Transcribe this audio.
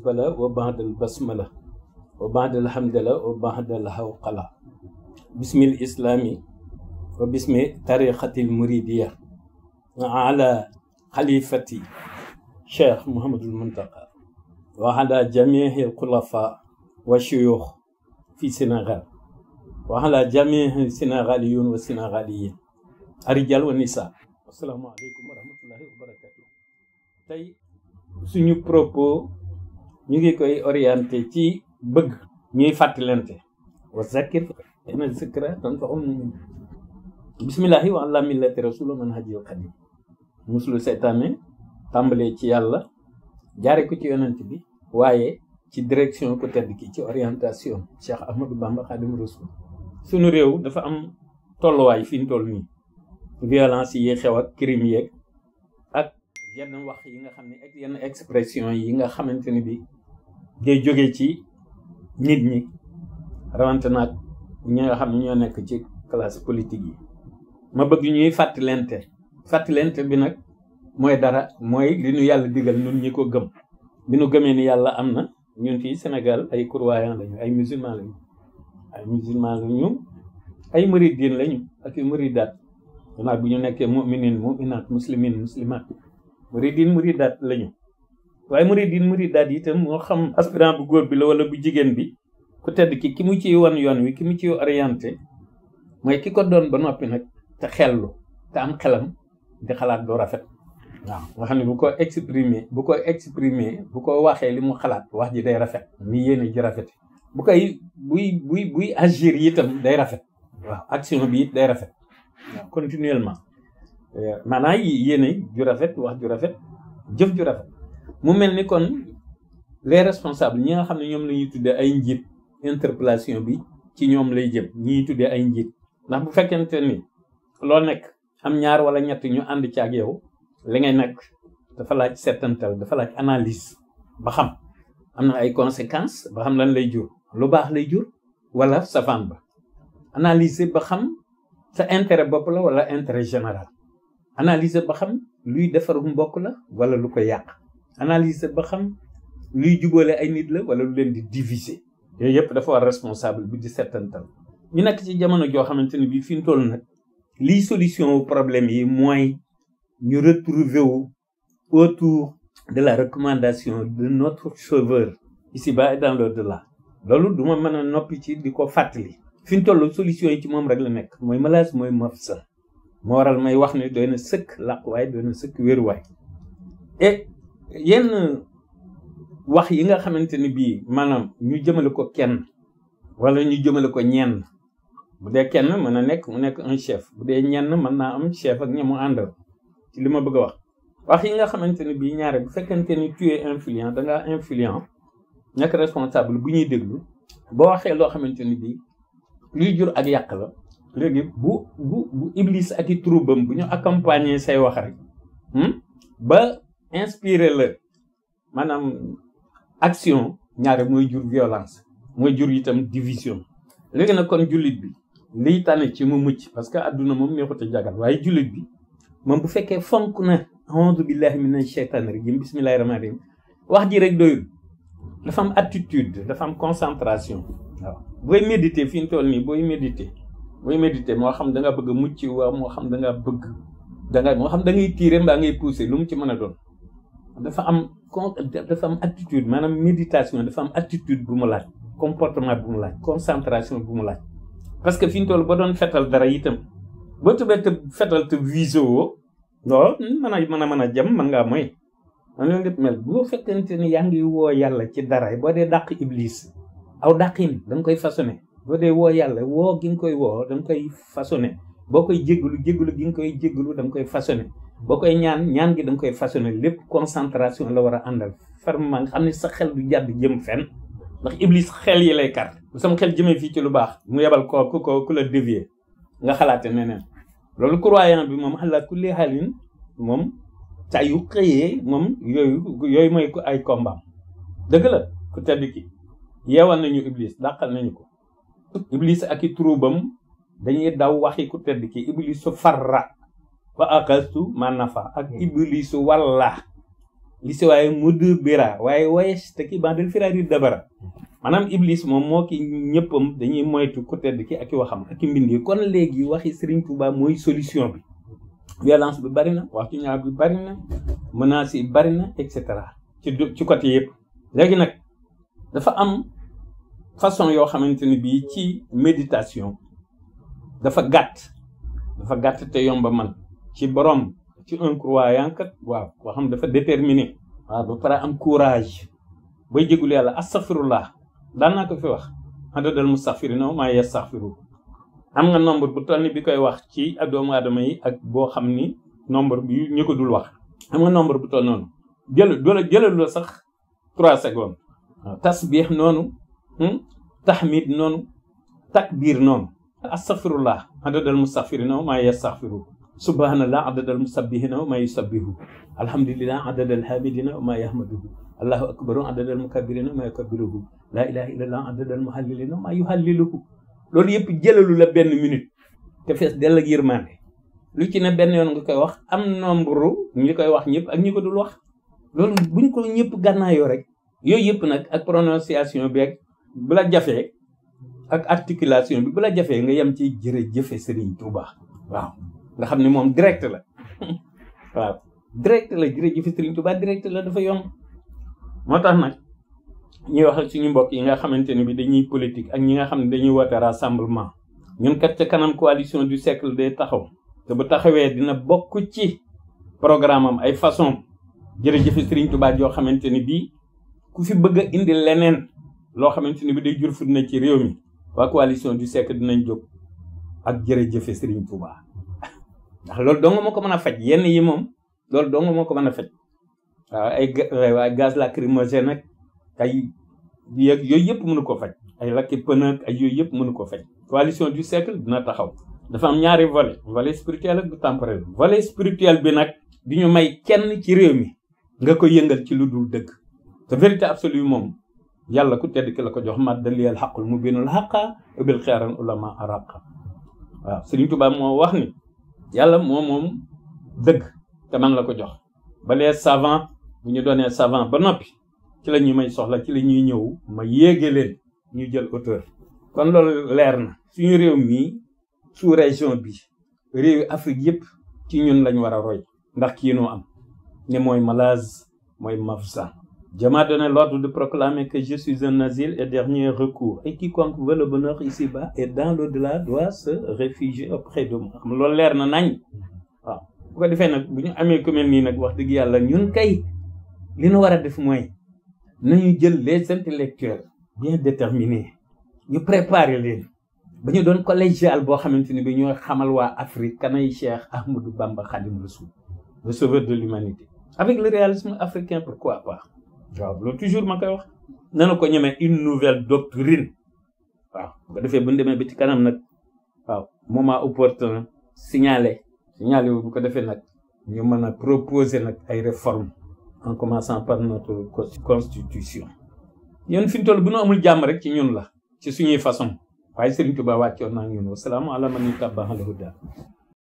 bala wa ba'dal basmala wa ba'dal hamdala wa ba'dal hawqala bismil islami wa bismi tariqatil muridiyya ala khalifati cheikh Mouhamadul Muntaqa wa ala jami'il khulafa wa shuyukh fi Sénégal wa ala jami'il sénégaliyun wa sénégaliyin arijal wa nisa. Assalamu alaikum wa rahmatullahi wa barakatuh. Tey suñu propos ñu ngi koy orienté ci bëgg ñuy fàttalante wa zakir inna zikra tanfa'ul mu'minin bismillahi wa ala millati rasul man hajiyul qadim muslu seytaane tàmbalee ci yàlla jaare ko ci yonent bi waaye ci direction ko tedd ki ci orientation Cheikh Ahmadou Bamba Khadim Rasoul. suñu réew dafa am tolluwaay fi ñu toll nii violence yi xew ak crime yeeg ak yenn wax yi nga xam ne ak yenn expression yi nga xamante ni bi day jóge ci nit ñi rawante naag ñi nga xam ne ñoo nekk ci classe politique yi ma bëgg ñuy fàttalente bi nag mooy dara mooy li ñu yàlla digal ñun ñi ko gëm bi ñu gëmee ni yàlla am na ñun fii Sénégal ay croyants lañu ay musulmans lañu ay muridin lañu ak yu muridaat gannaaw bu ñu nekkee mu'minin mu'minaat muslimin muslimaat muridaat lañu waaye muridaat itam moo xam aspirant bu góor bi la wala bu jigéen bi ku tedd ki mu ciy wan yoon wi ki mu ciy orienté mooy ki ko doon ba noppi nag te xellu te am xelam di xalaat doo rafet waaw nga xam ne bu ko waxee li mu xalaat wax ji day rafet ni yéene ji rafet buy agir itam day rafet waaw action bi it day rafet waaw continuellement maanaam yéene ju rafet wax ju rafet jëf ju rafet mu mel ni kon les responsables ñi nga xam ne ñoom la ñuy tuddee ay njiit interpellation bi ci ñoom lay jëm ñi tuddee ay njiit ndax bu fekkente ni loo nekk am ñaar wala ñett ñu ànd ci ak yow li ngay nekk dafa laaj settantal dafa laaj analyse ba xam am na ay conséquences ba xam lan lay jur lu baax lay jur wala safaan ba analyser ba xam sa intérêt bopp la wala intérêt général analyser ba xam luy defaru mbokk la wala lu ko yàq analyser ba xam luy jubóole ay nit la wala lu leen di diviser yooyu yëpp dafa war responsable bi di settantal ñu nekk ci jamono joo xamante ni bii fi ñu toll nag liy solution problème yi mooy ñu retrouver wu autour de la recommandation de notre sauveur ici-bas et dans l'au-delà loolu duma mën a noppi ci di ko fàttali fi ñu toll solution yi ci moom rek la nekk mooy malaas mooy mafsal moo waral may wax ne doy na sëkk làquwaay doy na sëkk wéruwaay et yenn wax yi nga xamante ni bii maanaam ñu jëmale ko kenn wala ñu jëmale ko ñenn bu dee kenn mën a nekk mu nekk un chef bu dee ñenn mën naa am chef ak ña mu àndal ci li ma bëgg a wax yi nga xamante ni bii ñaare bu fekkente ni tu es influent dangaa influent nekk responsable bu ñuy déglu boo waxee loo xamante ni bii luy jur ak yàq la léegi bu iblis ak i troubam bu ñu accompagner say wax rek ba inspirer la maanaam action ñaare mooy jur violence mooy jur itam division léegi nag kon jullit bi liy tànn ci mu mucc parce que adduna moom neexut a jagal waaye jullit bi moom bu fekkee fonk na a'uudu billahi minash shaytaani rajim bismillahi rahmaani rahim wax ji rek doyul dafa am attitude dafa am concentration waaw booy méditer fi ñu toll nii booy méditer moo xam da nga bëgg a mucc waaw moo xam da nga bëgg moo xam da ngay tirer mbaa ngay pousser lu mu ci mën a doon dafa am attitude maanaam méditation dafa am attitude bu mu laaj comportement bu mu laaj concentration bu mu laaj parce que fi ñu toll ba doon fetal dara itam boo tëbee te fetal te visé woo lool mën a jëm mën ngaa mooy man loolu lépp mel boo fekkente ni yaa ngi woo yàlla ci dara boo dee dàq iblis aw dàqin da nga koy façonné boo dee woo yàlla woo gi nga koy woo da nga koy façonné boo koy jéggalu gi nga koy jéggalu da nga koy façonné boo koy ñaan gi da nga koy façonné lépp concentration la war a àndal fermement nga xam ne sa xel du jàdd jëm fenn ndax iblis xel yi lay kar bu sama xel jëmee fii ci lu baax mu yebal ku la dévier nga xalaate neneen loolu croyant bi moom ala kulli halin moom saa yu xëyee moom yooyu mooy ay combat dëgg la ku tedd ki yeewal nañu iblis dàqal nañu ko iblis ak i troubam dañuy daw waxi ku tedd ki iblisu farra wa aqastu ma nafa ak iblisu walla li si waaye mudd bira waaye wayees te ki bandel firari dabara maanaam iblis moom moo ki ñëppam dañuy moytu ku tedd ki ak i waxam ak i mbindi kon léegi waxi Serigne Touba mooy solution bi violence bi bari na wax ci ñaaw bi bari na menaces yi bari na et cetera ci côté yëpp léegi nag dafa am façon yoo xamante ni bii ci méditation dafa gàtt te yomba man ci borom ci un croyant kat waaw koo xam dafa déterminé waaw ba pare am courage bay jégul yàlla astaghfirullah daan naa ko fi wax adadal mustaghfirina maa yastaghfiru am nga nombre bu toll ni bi koy wax ci ak doomu aadama yi ak boo xam ni nombre bi ñu ko dul wax am nga nombre bu toll noonu jëlalu la sax 3 secondes waaw tasbih noonu tahmid noonu takbir noonu astaghfirullah adadal mustaghfirina maa yastaghfiru subhanallah adadal musabbihina maa yusabbihu alhamdulillah adadal hamidina maa yahmaduhu allahu akbaru adadal mukabbirina maa yukabbiruhu la ilaha illallah adadal muhallilina maa yuhalliluhu loolu yëpp jëlalu la benn minute te fees dell ak yërmande lu ci ne benn yoon nga koy wax am nombre ñi koy wax ñëpp ak ñi ko dul wax loolu buñ ko ñëpp gànnaayoo rek yooyu yëpp nag ak prononciation bi ak bu la jafee ak articulation bi bu la jafee nga yem ci jërëjëfe Serigne Touba waaw nga xam ne moom direct la waaw direct la jërëjëfe Serigne Touba direct la dafa yomb moo tax nag ñuy wax ak suñu mbokk yi nga xamante ne bi dañuy politique ak ñi nga xam ne dañuy woote rassemblement ñun kat ca kanam coalition du siècle day taxaw te bu taxawee dina bokk ci programme am ay façon jërëjëfe Serigne Touba joo xamante ni bii ku fi bëgg a indi leneen loo xamante ni bi day jur fitna ci réew mi waa coalition du siècle dinañ jóg ak jërëjëfe Serigne Touba ndax loolu dong moo ko mën a faj yenn yi moom loolu dong moo ko mën a faj waaw ay gaz lacrymogène nag ay yooyu yëpp mënu ko faj ay lakki pneu ak ay yooyu yëpp mënu ko faj coalition du siècle dina taxaw dafa am ñaari volet spirituel ak bu temporel volet spirituel bi nag di ñu may kenn ci réew mi nga ko yëngal ci lu dul dëgg te vérité absolue moom yàlla ku tedd ki la ko jox maddaliyal xaqul mu binul xaqa bil xeeran ulama araqa waaw Serigne Touba moo wax ni yàlla moom dëgg te man la ko jox ba les savants bu ñu doonee savant ba noppi ci la ñuy may soxla ci la ñuy ñëw ma yéege leen ñu jël hauteur kon loolu leer na suñu réew mii sous région bi réewi Afrique yëpp ci ñun lañ war a roy ndax kii noo am ne mooy Malaz mooy Mafsa Dieu m'a donné l'ordre de proclamer que je suis un asile et dernier recours et quiconque veut le bonheur ici-bas et dans l'au-delà doit se réfugier auprès de moi xam loolu leer na nañ waaw bu ko defee nag bu ñu amee ku mel nii nag wax dëgg yàlla ñun kay li ñu war a def mooy nañu jël les intellectuels bien déterminés ñu préparer leen ba ñu doon collégial boo xamante ni bi ñooy xamal waa Afrique kanay Cheikh Ahmadou Bamba Khadim Rassoul le sauveur de l'humanité avec le réalisme africain pourquoi pas waaw loolu toujours ma koy wax nana ko ñemee une nouvelle doctrine waaw bu ko defee bu ñu demee ba ci kanam nag waaw moment opportun signalé bu ko defee nag ñu mën a proposer nag ay réformes en commençant par notre constitution yéen fi ñu toll bu ñu amul jàmm rek ci ñun la ci suñuy façon waaye Serigne Touba wàccoon naa ñun wasalaamu ala man ittaba'a al-huda